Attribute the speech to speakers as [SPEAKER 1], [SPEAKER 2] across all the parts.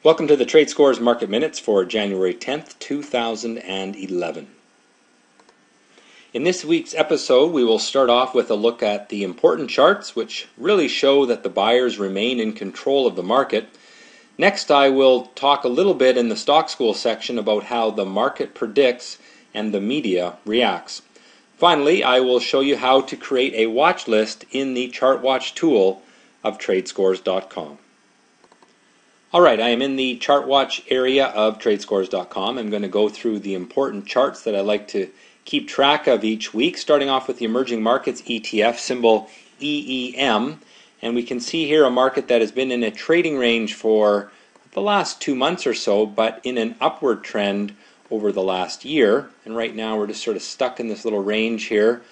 [SPEAKER 1] Welcome to the Tradescores Market Minutes for January 10th, 2011. In this week's episode, we will start off with a look at the important charts, which really show that the buyers remain in control of the market. Next, I will talk a little bit in the Stock School section about how the market predicts and the media reacts. Finally, I will show you how to create a watch list in the Chart Watch tool of Tradescores.com. Alright, I am in the Chart Watch area of Tradescores.com. I'm going to go through the important charts that I like to keep track of each week, starting off with the Emerging Markets ETF, symbol EEM. And we can see here a market that has been in a trading range for the last 2 months or so, but in an upward trend over the last year. And right now we're just sort of stuck in this little range here,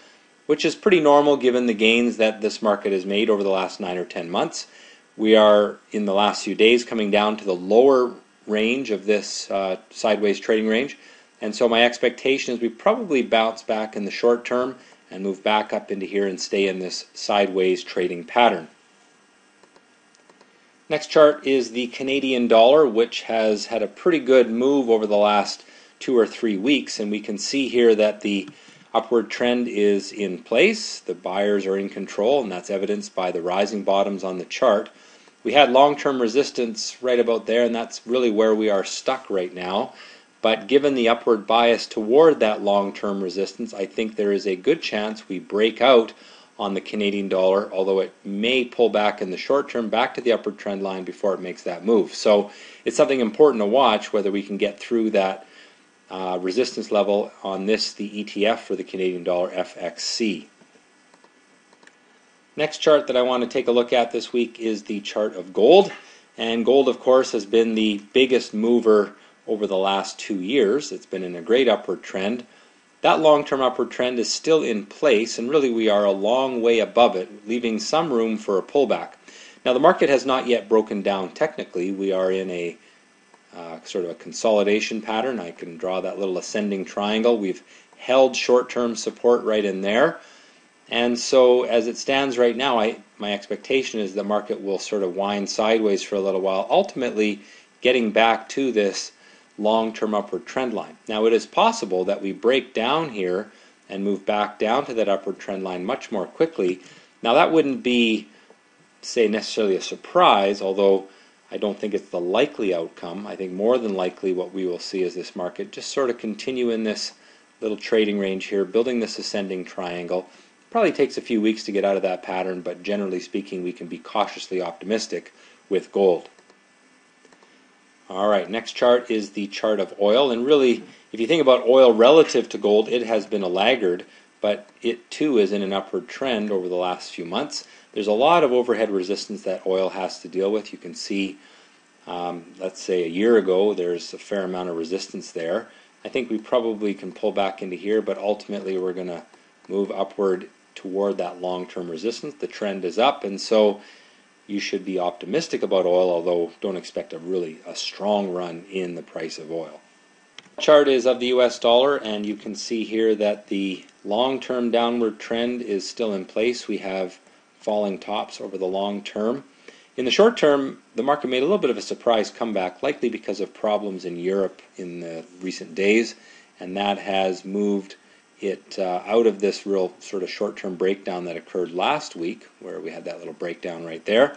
[SPEAKER 1] which is pretty normal given the gains that this market has made over the last 9 or 10 months. We are, in the last few days, coming down to the lower range of this sideways trading range. And so my expectation is we probably bounce back in the short term and move back up into here and stay in this sideways trading pattern. Next chart is the Canadian dollar, which has had a pretty good move over the last 2 or 3 weeks. And we can see here that the upward trend is in place. The buyers are in control, and that's evidenced by the rising bottoms on the chart. We had long-term resistance right about there, and that's really where we are stuck right now. But given the upward bias toward that long-term resistance, I think there is a good chance we break out on the Canadian dollar, although it may pull back in the short term back to the upward trend line before it makes that move. So it's something important to watch whether we can get through that resistance level on this, the ETF for the Canadian dollar, FXC. Next chart that I want to take a look at this week is the chart of gold. And gold, of course, has been the biggest mover over the last 2 years. It's been in a great upward trend. That long-term upward trend is still in place, and really we are a long way above it, leaving some room for a pullback. Now, the market has not yet broken down technically. We are in a sort of a consolidation pattern. I can draw that little ascending triangle. We've held short-term support right in there. And so as it stands right now, my expectation is the market will sort of wind sideways for a little while, ultimately getting back to this long-term upward trend line. Now, it is possible that we break down here and move back down to that upward trend line much more quickly. Now, that wouldn't be, say, necessarily a surprise, although I don't think it's the likely outcome. I think more than likely what we will see is this market just sort of continue in this little trading range here, building this ascending triangle. Probably takes a few weeks to get out of that pattern, but generally speaking, we can be cautiously optimistic with gold. Alright, next chart is the chart of oil, and really, if you think about oil relative to gold, it has been a laggard, but it too is in an upward trend over the last few months. There's a lot of overhead resistance that oil has to deal with. You can see, let's say a year ago, there's a fair amount of resistance there. I think we probably can pull back into here, but ultimately we're going to move upward toward that long-term resistance. The trend is up, and so you should be optimistic about oil, although don't expect a strong run in the price of oil. The chart is of the US dollar, and you can see here that the long-term downward trend is still in place. We have falling tops over the long term. In the short term, the market made a little bit of a surprise comeback, likely because of problems in Europe in the recent days, and that has moved it out of this real sort of short-term breakdown that occurred last week, where we had that little breakdown right there.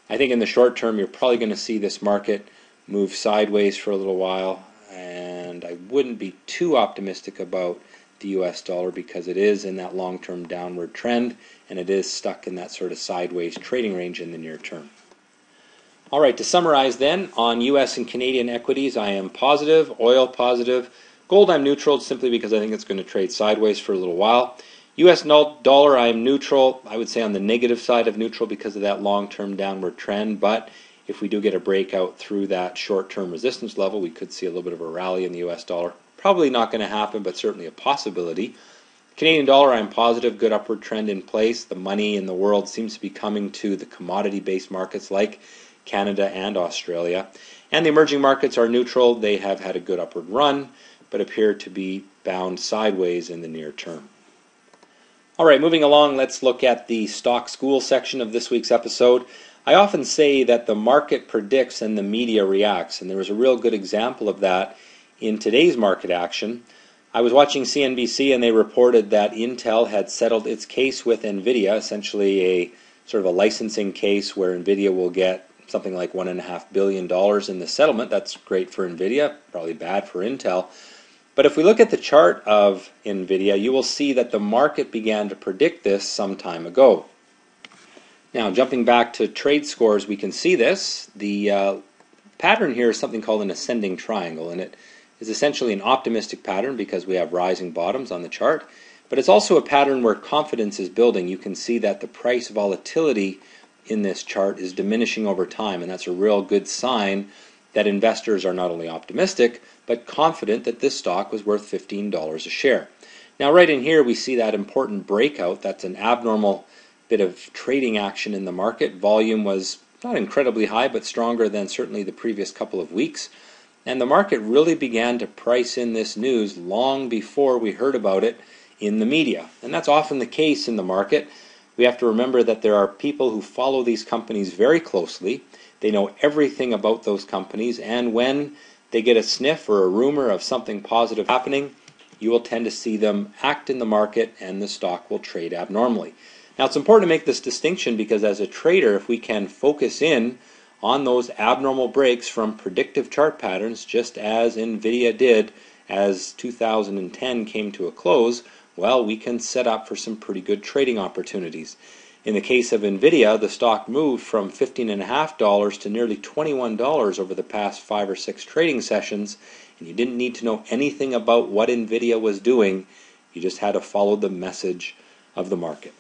[SPEAKER 1] I think in the short term you're probably going to see this market move sideways for a little while, and I wouldn't be too optimistic about the US dollar because it is in that long-term downward trend, and it is stuck in that sort of sideways trading range in the near term. Alright, to summarize then, on US and Canadian equities I am positive, oil positive. Gold I'm neutral simply because I think it's going to trade sideways for a little while. US dollar I'm neutral, I would say on the negative side of neutral because of that long-term downward trend, but if we do get a breakout through that short-term resistance level, we could see a little bit of a rally in the US dollar. Probably not going to happen, but certainly a possibility. Canadian dollar I'm positive, good upward trend in place. The money in the world seems to be coming to the commodity-based markets like Canada and Australia. And the emerging markets are neutral. They have had a good upward run, but appear to be bound sideways in the near term. Alright, moving along, let's look at the Stock School section of this week's episode. I often say that the market predicts and the media reacts, and there was a real good example of that in today's market action. I was watching CNBC and they reported that Intel had settled its case with NVIDIA, essentially a sort of a licensing case where NVIDIA will get something like $1.5 billion in the settlement. That's great for NVIDIA, probably bad for Intel. But if we look at the chart of NVIDIA, you will see that the market began to predict this some time ago. Now, jumping back to Tradescores, we can see this. The pattern here is something called an ascending triangle, and it is essentially an optimistic pattern because we have rising bottoms on the chart. But it's also a pattern where confidence is building. You can see that the price volatility in this chart is diminishing over time, and that's a real good sign that investors are not only optimistic, but confident that this stock was worth $15 a share. Now, right in here, we see that important breakout. That's an abnormal bit of trading action in the market. Volume was not incredibly high, but stronger than certainly the previous couple of weeks. And the market really began to price in this news long before we heard about it in the media. And that's often the case in the market. We have to remember that there are people who follow these companies very closely. They know everything about those companies, and when they get a sniff or a rumor of something positive happening, you will tend to see them act in the market and the stock will trade abnormally. Now, it's important to make this distinction because as a trader, if we can focus in on those abnormal breaks from predictive chart patterns, just as NVIDIA did as 2010 came to a close, well, we can set up for some pretty good trading opportunities. In the case of NVIDIA, the stock moved from $15.50 to nearly $21 over the past 5 or 6 trading sessions, and you didn't need to know anything about what NVIDIA was doing. You just had to follow the message of the market.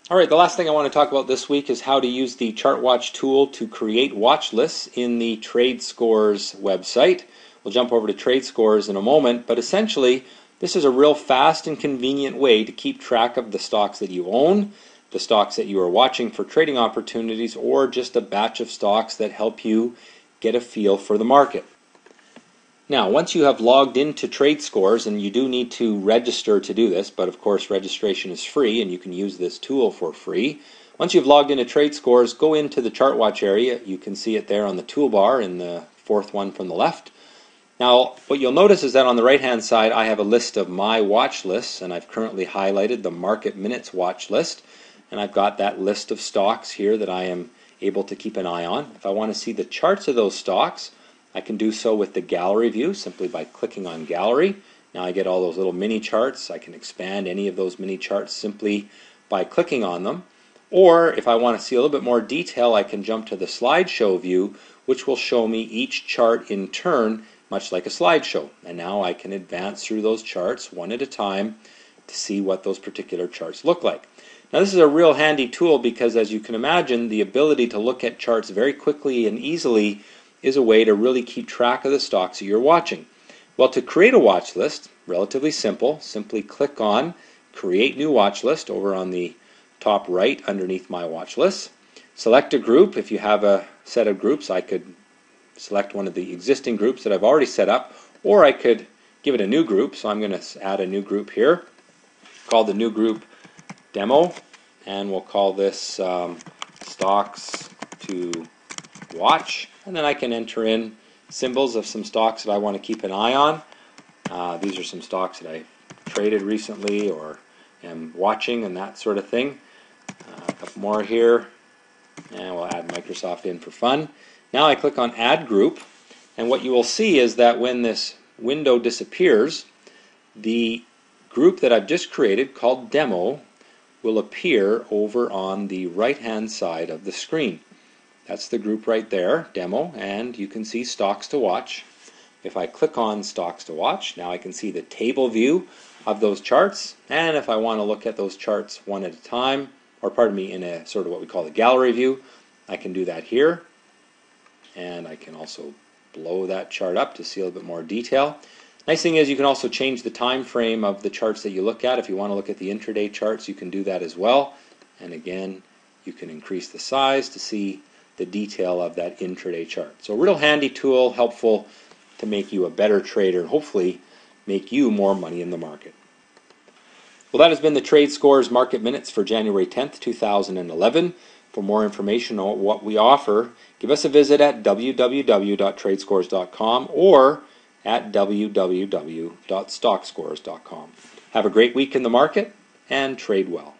[SPEAKER 1] All right, the last thing I want to talk about this week is how to use the Chart Watch tool to create watch lists in the Tradescores website. We'll jump over to Tradescores in a moment, but essentially this is a real fast and convenient way to keep track of the stocks that you own, the stocks that you are watching for trading opportunities, or just a batch of stocks that help you get a feel for the market. Now, once you have logged into Tradescores, and you do need to register to do this, but of course registration is free and you can use this tool for free. Once you've logged into Tradescores, go into the Chart Watch area. You can see it there on the toolbar in the 4th one from the left. Now, what you'll notice is that on the right-hand side, I have a list of my watch lists, and I've currently highlighted the Market Minutes watch list, and I've got that list of stocks here that I am able to keep an eye on. If I want to see the charts of those stocks, I can do so with the gallery view simply by clicking on gallery. Now I get all those little mini charts. I can expand any of those mini charts simply by clicking on them. Or if I want to see a little bit more detail, I can jump to the slideshow view, which will show me each chart in turn, much like a slideshow. And now I can advance through those charts one at a time to see what those particular charts look like. Now this is a real handy tool because, as you can imagine, the ability to look at charts very quickly and easily is a way to really keep track of the stocks that you're watching. Well, to create a watch list, relatively simple. Simply click on Create New Watch List over on the top right underneath My Watch List. Select a group. If you have a set of groups, I could select one of the existing groups that I've already set up, or I could give it a new group. So I'm going to add a new group here. Call the new group Demo, and we'll call this Stocks to Watch. And then I can enter in symbols of some stocks that I want to keep an eye on. These are some stocks that I traded recently or am watching and that sort of thing. A couple more here, and we'll add Microsoft in for fun. Now I click on Add Group, and what you will see is that when this window disappears, the group that I've just created, called Demo, will appear over on the right-hand side of the screen. That's the group right there, Demo, and you can see Stocks to Watch. If I click on Stocks to Watch, now I can see the table view of those charts, and if I want to look at those charts one at a time, or pardon me, in a sort of what we call the gallery view, I can do that here, and I can also blow that chart up to see a little bit more detail. Nice thing is you can also change the time frame of the charts that you look at. If you want to look at the intraday charts, you can do that as well, and again, you can increase the size to see the detail of that intraday chart. So a real handy tool, helpful to make you a better trader and hopefully make you more money in the market. Well, that has been the Tradescores Market Minutes for January 10th, 2011. For more information on what we offer, give us a visit at www.tradescores.com or at www.stockscores.com. Have a great week in the market and trade well.